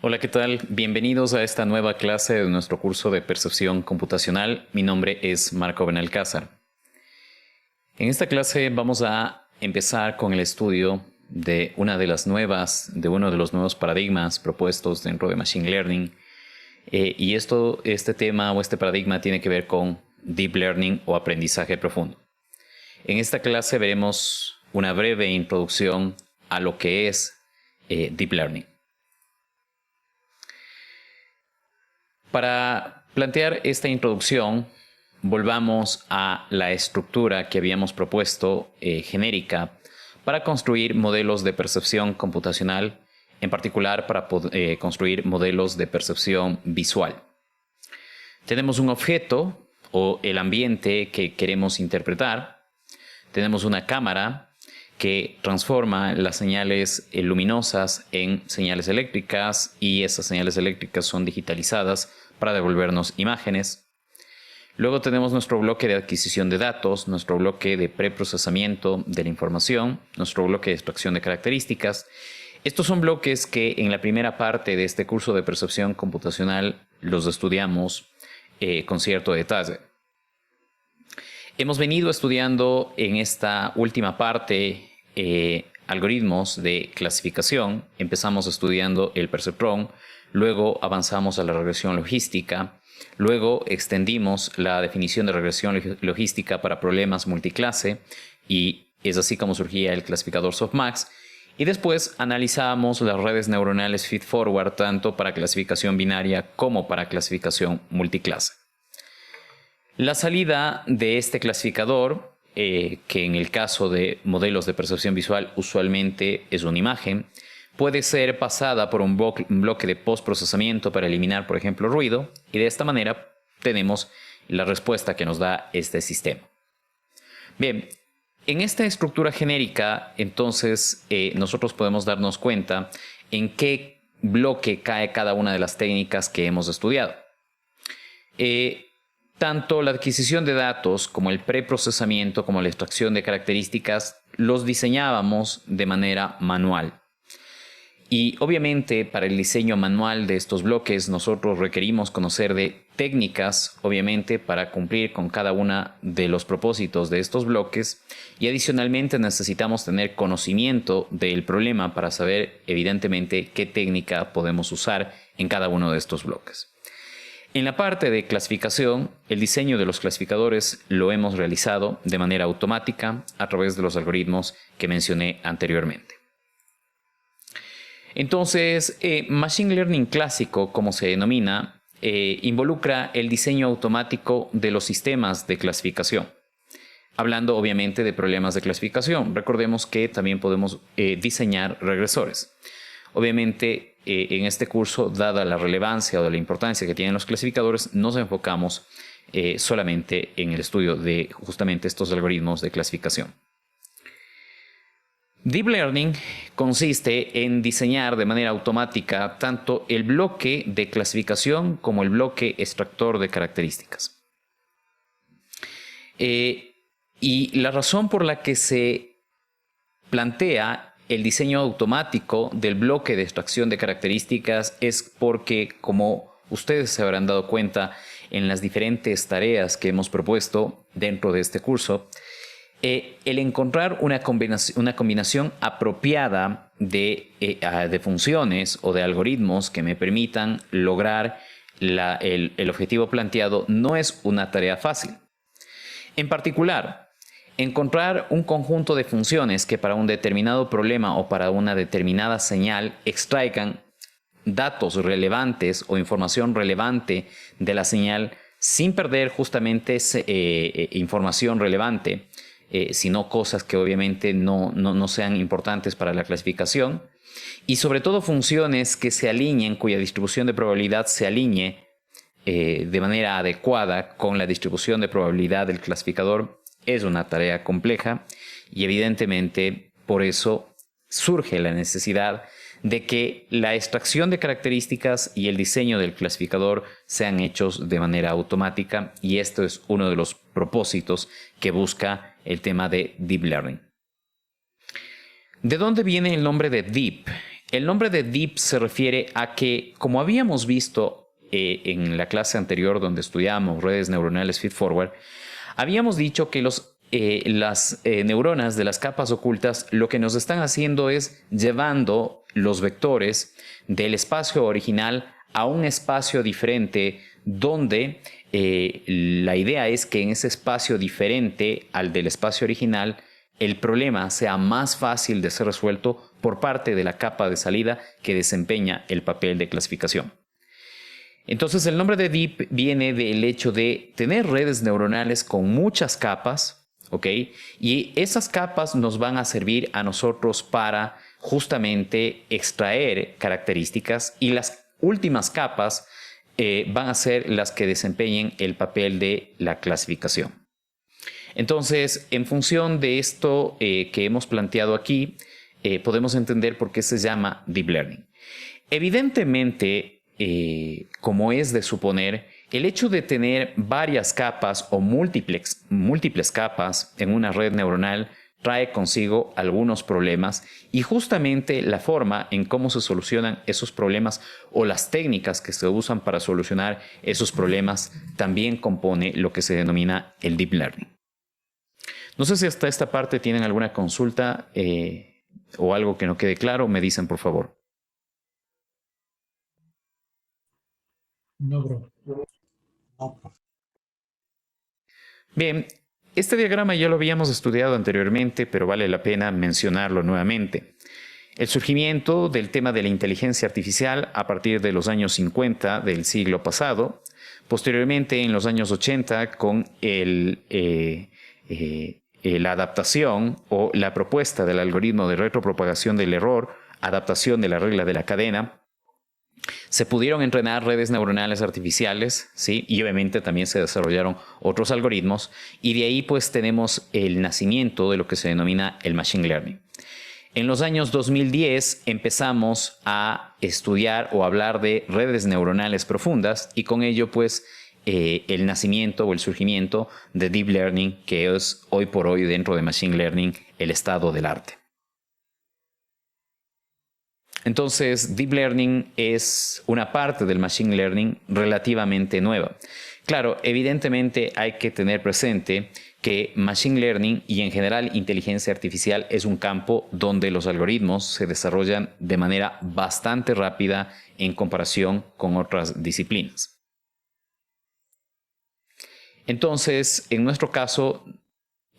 Hola, ¿qué tal? Bienvenidos a esta nueva clase de nuestro curso de percepción computacional. Mi nombre es Marco Benalcázar. En esta clase vamos a empezar con el estudio de uno de los nuevos paradigmas propuestos dentro de Machine Learning. Este tema o este paradigma tiene que ver con Deep Learning o aprendizaje profundo. En esta clase veremos una breve introducción a lo que es Deep Learning. Para plantear esta introducción, volvamos a la estructura que habíamos propuesto genérica para construir modelos de percepción computacional, en particular para construir modelos de percepción visual. Tenemos un objeto o el ambiente que queremos interpretar. Tenemos una cámara que transforma las señales luminosas en señales eléctricas y esas señales eléctricas son digitalizadas para devolvernos imágenes. Luego tenemos nuestro bloque de adquisición de datos, nuestro bloque de preprocesamiento de la información, nuestro bloque de extracción de características. Estos son bloques que en la primera parte de este curso de percepción computacional los estudiamos con cierto detalle. Hemos venido estudiando en esta última parte algoritmos de clasificación. Empezamos estudiando el perceptrón, luego avanzamos a la regresión logística, luego extendimos la definición de regresión logística para problemas multiclase y es así como surgía el clasificador softmax. Y después analizamos las redes neuronales feedforward tanto para clasificación binaria como para clasificación multiclase. La salida de este clasificador, que en el caso de modelos de percepción visual usualmente es una imagen, puede ser pasada por un bloque de postprocesamiento para eliminar, por ejemplo, ruido, y de esta manera tenemos la respuesta que nos da este sistema. Bien, en esta estructura genérica, entonces, nosotros podemos darnos cuenta en qué bloque cae cada una de las técnicas que hemos estudiado. Tanto la adquisición de datos como el preprocesamiento, como la extracción de características, los diseñábamos de manera manual. Y obviamente para el diseño manual de estos bloques nosotros requerimos conocer de técnicas, obviamente, para cumplir con cada uno de los propósitos de estos bloques. Y adicionalmente necesitamos tener conocimiento del problema para saber, evidentemente, qué técnica podemos usar en cada uno de estos bloques. En la parte de clasificación, el diseño de los clasificadores lo hemos realizado de manera automática a través de los algoritmos que mencioné anteriormente. Entonces, Machine Learning clásico, como se denomina, involucra el diseño automático de los sistemas de clasificación. Hablando obviamente de problemas de clasificación, recordemos que también podemos diseñar regresores. Obviamente, en este curso, dada la relevancia o la importancia que tienen los clasificadores, nos enfocamos solamente en el estudio de justamente estos algoritmos de clasificación. Deep Learning consiste en diseñar de manera automática tanto el bloque de clasificación como el bloque extractor de características. Y la razón por la que se plantea el diseño automático del bloque de extracción de características es porque, como ustedes se habrán dado cuenta en las diferentes tareas que hemos propuesto dentro de este curso, el encontrar una combinación apropiada de funciones o de algoritmos que me permitan lograr el objetivo planteado no es una tarea fácil. En particular, encontrar un conjunto de funciones que para un determinado problema o para una determinada señal extraigan datos relevantes o información relevante de la señal sin perder justamente información relevante, sino cosas que obviamente no sean importantes para la clasificación, y sobre todo funciones que se alineen, cuya distribución de probabilidad se alinee de manera adecuada con la distribución de probabilidad del clasificador. Es una tarea compleja y evidentemente por eso surge la necesidad de que la extracción de características y el diseño del clasificador sean hechos de manera automática, y esto es uno de los propósitos que busca el tema de Deep Learning. ¿De dónde viene el nombre de Deep? El nombre de deep se refiere a que, como habíamos visto en la clase anterior donde estudiamos redes neuronales feedforward, habíamos dicho que las neuronas de las capas ocultas lo que nos están haciendo es llevando los vectores del espacio original a un espacio diferente donde la idea es que en ese espacio diferente al del espacio original el problema sea más fácil de ser resuelto por parte de la capa de salida que desempeña el papel de clasificación. Entonces el nombre de deep viene del hecho de tener redes neuronales con muchas capas, ¿ok? Y esas capas nos van a servir a nosotros para justamente extraer características, y las últimas capas van a ser las que desempeñen el papel de la clasificación. Entonces, en función de esto que hemos planteado aquí, podemos entender por qué se llama Deep Learning. Evidentemente, como es de suponer, el hecho de tener varias capas o múltiples capas en una red neuronal trae consigo algunos problemas, y justamente la forma en cómo se solucionan esos problemas o las técnicas que se usan para solucionar esos problemas también compone lo que se denomina el Deep Learning. No sé si hasta esta parte tienen alguna consulta o algo que no quede claro, me dicen por favor. No, bro. Bien, este diagrama ya lo habíamos estudiado anteriormente, pero vale la pena mencionarlo nuevamente. El surgimiento del tema de la inteligencia artificial a partir de los años 50 del siglo pasado, posteriormente en los años 80 con la adaptación o la propuesta del algoritmo de retropropagación del error, adaptación de la regla de la cadena. Se pudieron entrenar redes neuronales artificiales, ¿sí? Y obviamente también se desarrollaron otros algoritmos, y de ahí pues tenemos el nacimiento de lo que se denomina el Machine Learning. En los años 2010 empezamos a estudiar o hablar de redes neuronales profundas, y con ello pues el nacimiento o el surgimiento de Deep Learning, que es hoy por hoy dentro de Machine Learning el estado del arte. Entonces, Deep Learning es una parte del Machine Learning relativamente nueva. Claro, evidentemente hay que tener presente que Machine Learning y en general inteligencia artificial es un campo donde los algoritmos se desarrollan de manera bastante rápida en comparación con otras disciplinas. Entonces, en nuestro caso,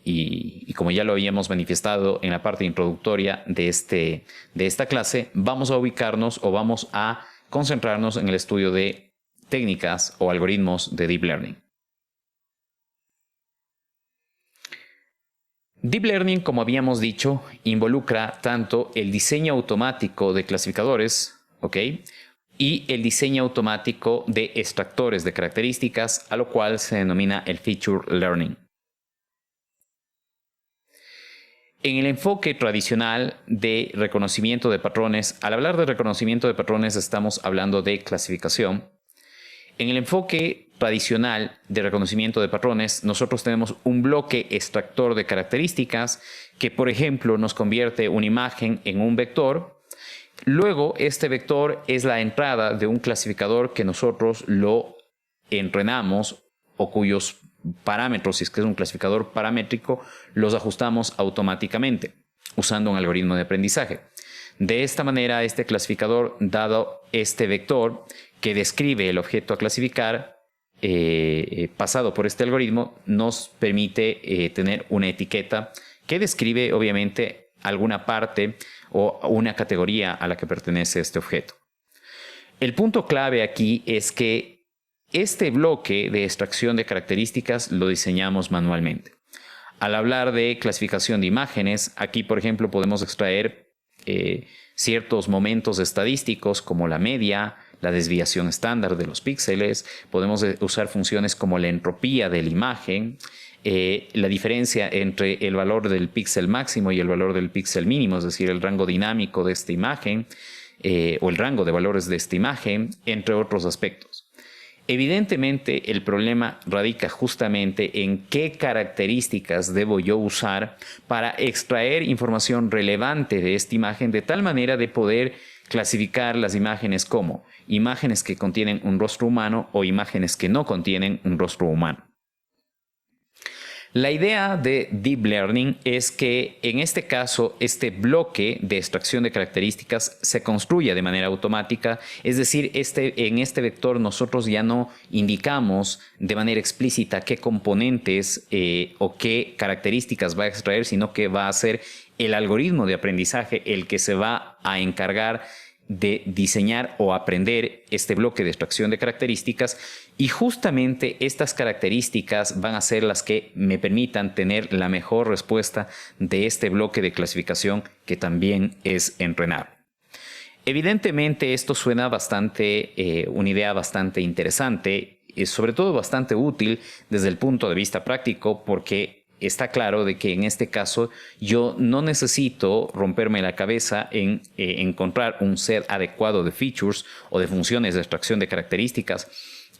y como ya lo habíamos manifestado en la parte introductoria de esta clase, vamos a ubicarnos o vamos a concentrarnos en el estudio de técnicas o algoritmos de Deep Learning. Deep Learning, como habíamos dicho, involucra tanto el diseño automático de clasificadores, ¿ok?, y el diseño automático de extractores de características, a lo cual se denomina el Feature Learning. En el enfoque tradicional de reconocimiento de patrones, al hablar de reconocimiento de patrones estamos hablando de clasificación. En el enfoque tradicional de reconocimiento de patrones, nosotros tenemos un bloque extractor de características que, por ejemplo, nos convierte una imagen en un vector. Luego, este vector es la entrada de un clasificador que nosotros lo entrenamos o cuyos parámetros, si es que es un clasificador paramétrico, los ajustamos automáticamente usando un algoritmo de aprendizaje. De esta manera, este clasificador, dado este vector que describe el objeto a clasificar, pasado por este algoritmo, nos permite tener una etiqueta que describe obviamente alguna parte o una categoría a la que pertenece este objeto. El punto clave aquí es que este bloque de extracción de características lo diseñamos manualmente. Al hablar de clasificación de imágenes, aquí por ejemplo podemos extraer ciertos momentos estadísticos como la media, la desviación estándar de los píxeles, podemos usar funciones como la entropía de la imagen, la diferencia entre el valor del píxel máximo y el valor del píxel mínimo, es decir, el rango dinámico de esta imagen o el rango de valores de esta imagen, entre otros aspectos. Evidentemente, el problema radica justamente en qué características debo yo usar para extraer información relevante de esta imagen de tal manera de poder clasificar las imágenes como imágenes que contienen un rostro humano o imágenes que no contienen un rostro humano. La idea de Deep Learning es que en este caso este bloque de extracción de características se construya de manera automática, es decir, en este vector nosotros ya no indicamos de manera explícita qué componentes o qué características va a extraer, sino que va a ser el algoritmo de aprendizaje el que se va a encargar de diseñar o aprender este bloque de extracción de características, y justamente estas características van a ser las que me permitan tener la mejor respuesta de este bloque de clasificación que también es entrenable. Evidentemente esto suena bastante, una idea bastante interesante, y sobre todo bastante útil desde el punto de vista práctico, porque está claro de que en este caso yo no necesito romperme la cabeza en encontrar un set adecuado de features o de funciones de extracción de características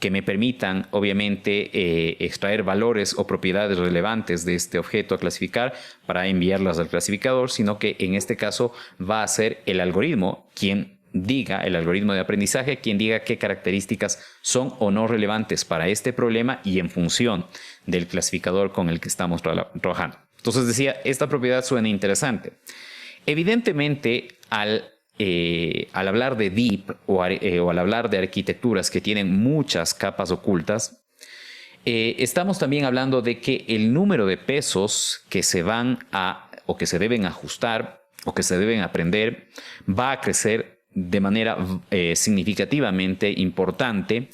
que me permitan obviamente extraer valores o propiedades relevantes de este objeto a clasificar para enviarlas al clasificador, sino que en este caso va a ser el algoritmo quien diga, el algoritmo de aprendizaje, quien diga qué características son o no relevantes para este problema y en función del clasificador con el que estamos trabajando. Entonces decía, esta propiedad suena interesante. Evidentemente, al hablar de deep o al hablar de arquitecturas que tienen muchas capas ocultas, estamos también hablando de que el número de pesos que se van a o que se deben ajustar o que se deben aprender va a crecer de manera significativamente importante,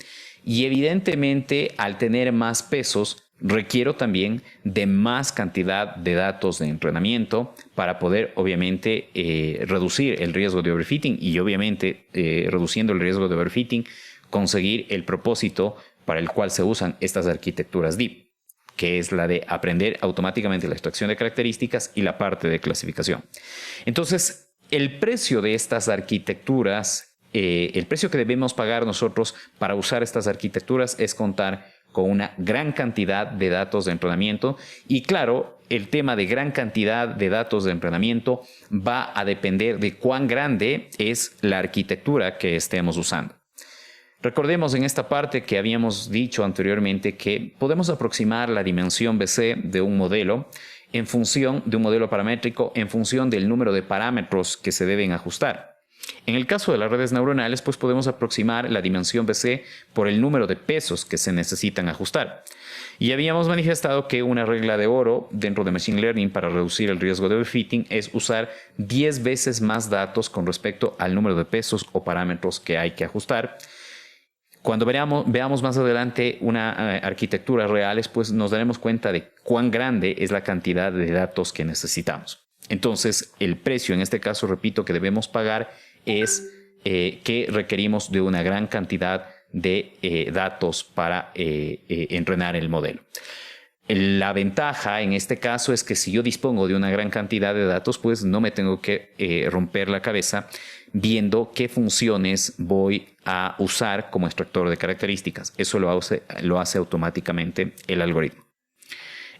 y evidentemente al tener más pesos requiero también de más cantidad de datos de entrenamiento para poder obviamente reducir el riesgo de overfitting y obviamente reduciendo el riesgo de overfitting conseguir el propósito para el cual se usan estas arquitecturas deep, que es la de aprender automáticamente la extracción de características y la parte de clasificación. Entonces, el precio de estas arquitecturas, el precio que debemos pagar nosotros para usar estas arquitecturas es contar con una gran cantidad de datos de entrenamiento, y claro, el tema de gran cantidad de datos de entrenamiento va a depender de cuán grande es la arquitectura que estemos usando. Recordemos en esta parte que habíamos dicho anteriormente que podemos aproximar la dimensión BC de un modelo en función de un modelo paramétrico en función del número de parámetros que se deben ajustar. En el caso de las redes neuronales, pues podemos aproximar la dimensión BC por el número de pesos que se necesitan ajustar. Y habíamos manifestado que una regla de oro dentro de Machine Learning para reducir el riesgo de overfitting es usar 10 veces más datos con respecto al número de pesos o parámetros que hay que ajustar. Cuando veamos más adelante una arquitectura real, pues nos daremos cuenta de cuán grande es la cantidad de datos que necesitamos. Entonces, el precio en este caso, repito, que debemos pagar es que requerimos de una gran cantidad de datos para entrenar el modelo. La ventaja en este caso es que si yo dispongo de una gran cantidad de datos, pues no me tengo que romper la cabeza viendo qué funciones voy a usar como extractor de características. Eso lo hace automáticamente el algoritmo.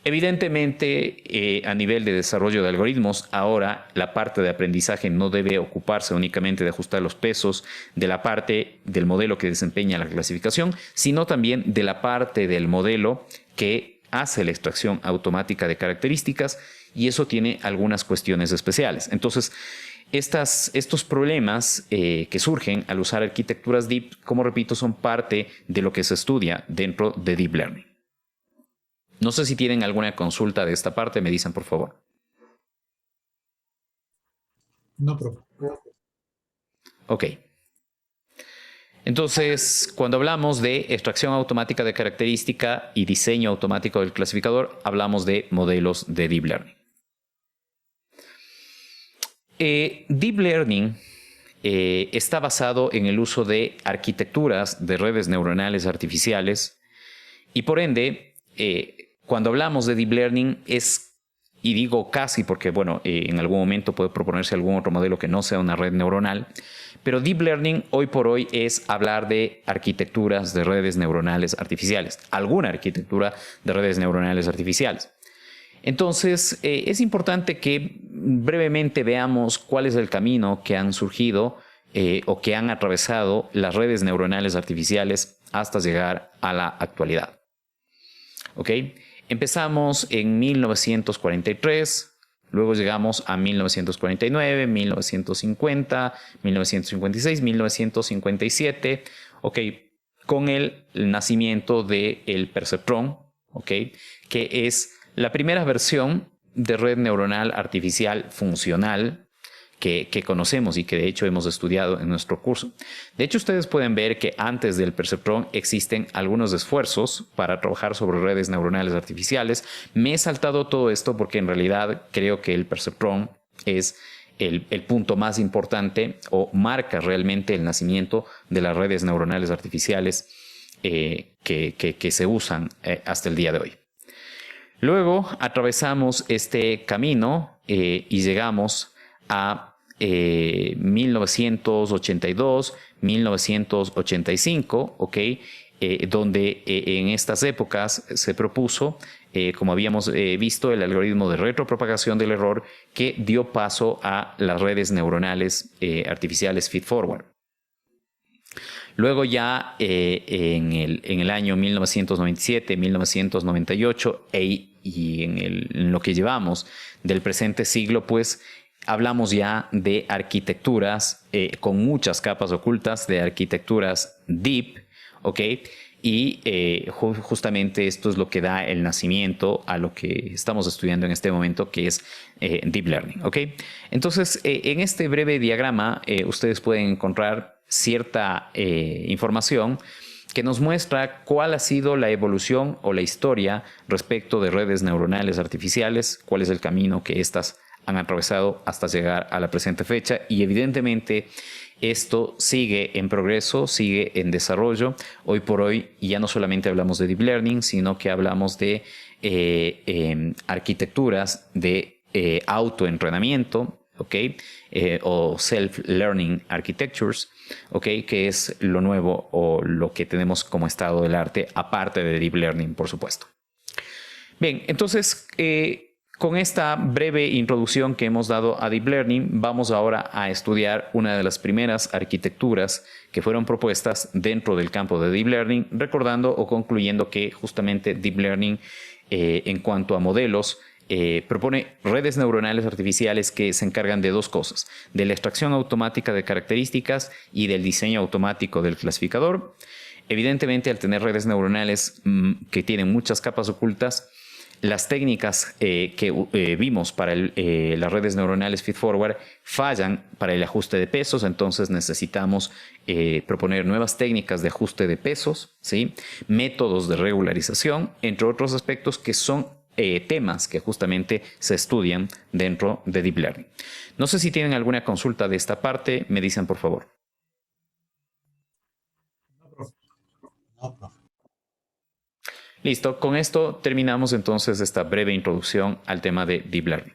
Evidentemente, a nivel de desarrollo de algoritmos, ahora la parte de aprendizaje no debe ocuparse únicamente de ajustar los pesos de la parte del modelo que desempeña la clasificación, sino también de la parte del modelo que hace la extracción automática de características, y eso tiene algunas cuestiones especiales. Entonces, estos problemas que surgen al usar arquitecturas deep, como repito, son parte de lo que se estudia dentro de Deep Learning. No sé si tienen alguna consulta de esta parte, me dicen por favor. No, profe. Ok. Entonces, cuando hablamos de extracción automática de característica y diseño automático del clasificador, hablamos de modelos de Deep Learning. Deep Learning está basado en el uso de arquitecturas de redes neuronales artificiales y por ende, cuando hablamos de Deep Learning y digo casi porque, bueno, en algún momento puede proponerse algún otro modelo que no sea una red neuronal, pero Deep Learning hoy por hoy es hablar de arquitecturas de redes neuronales artificiales, alguna arquitectura de redes neuronales artificiales. Entonces, es importante que brevemente veamos cuál es el camino que han surgido o que han atravesado las redes neuronales artificiales hasta llegar a la actualidad. ¿Ok? Empezamos en 1943, luego llegamos a 1949, 1950, 1956, 1957, ¿ok? Con el nacimiento del perceptrón, ¿ok? Que es la primera versión de red neuronal artificial funcional que conocemos y que de hecho hemos estudiado en nuestro curso. De hecho, ustedes pueden ver que antes del perceptrón existen algunos esfuerzos para trabajar sobre redes neuronales artificiales. Me he saltado todo esto porque en realidad creo que el perceptrón es el punto más importante o marca realmente el nacimiento de las redes neuronales artificiales que se usan hasta el día de hoy. Luego atravesamos este camino y llegamos a 1982, 1985, ¿ok? Donde en estas épocas se propuso, como habíamos visto, el algoritmo de retropropagación del error que dio paso a las redes neuronales artificiales feedforward. Luego ya en el año 1997, 1998 y en lo que llevamos del presente siglo, pues hablamos ya de arquitecturas con muchas capas ocultas, de arquitecturas deep, ¿ok? Y justamente esto es lo que da el nacimiento a lo que estamos estudiando en este momento, que es Deep Learning, ¿ok? Entonces, en este breve diagrama, ustedes pueden encontrar cierta información que nos muestra cuál ha sido la evolución o la historia respecto de redes neuronales artificiales, cuál es el camino que éstas han atravesado hasta llegar a la presente fecha, y evidentemente esto sigue en progreso, sigue en desarrollo. Hoy por hoy ya no solamente hablamos de Deep Learning, sino que hablamos de arquitecturas de autoentrenamiento, ¿ok? O Self-Learning Architectures, ¿ok? Que es lo nuevo o lo que tenemos como estado del arte, aparte de Deep Learning, por supuesto. Bien, entonces, con esta breve introducción que hemos dado a Deep Learning, vamos ahora a estudiar una de las primeras arquitecturas que fueron propuestas dentro del campo de Deep Learning, recordando o concluyendo que justamente Deep Learning, en cuanto a modelos, propone redes neuronales artificiales que se encargan de dos cosas: de la extracción automática de características y del diseño automático del clasificador. Evidentemente, al tener redes neuronales que tienen muchas capas ocultas, las técnicas que vimos para las redes neuronales feedforward fallan para el ajuste de pesos, entonces necesitamos proponer nuevas técnicas de ajuste de pesos, ¿sí? Métodos de regularización, entre otros aspectos que son temas que justamente se estudian dentro de Deep Learning. No sé si tienen alguna consulta de esta parte, me dicen por favor. No, profe. Listo, con esto terminamos entonces esta breve introducción al tema de Deep Learning.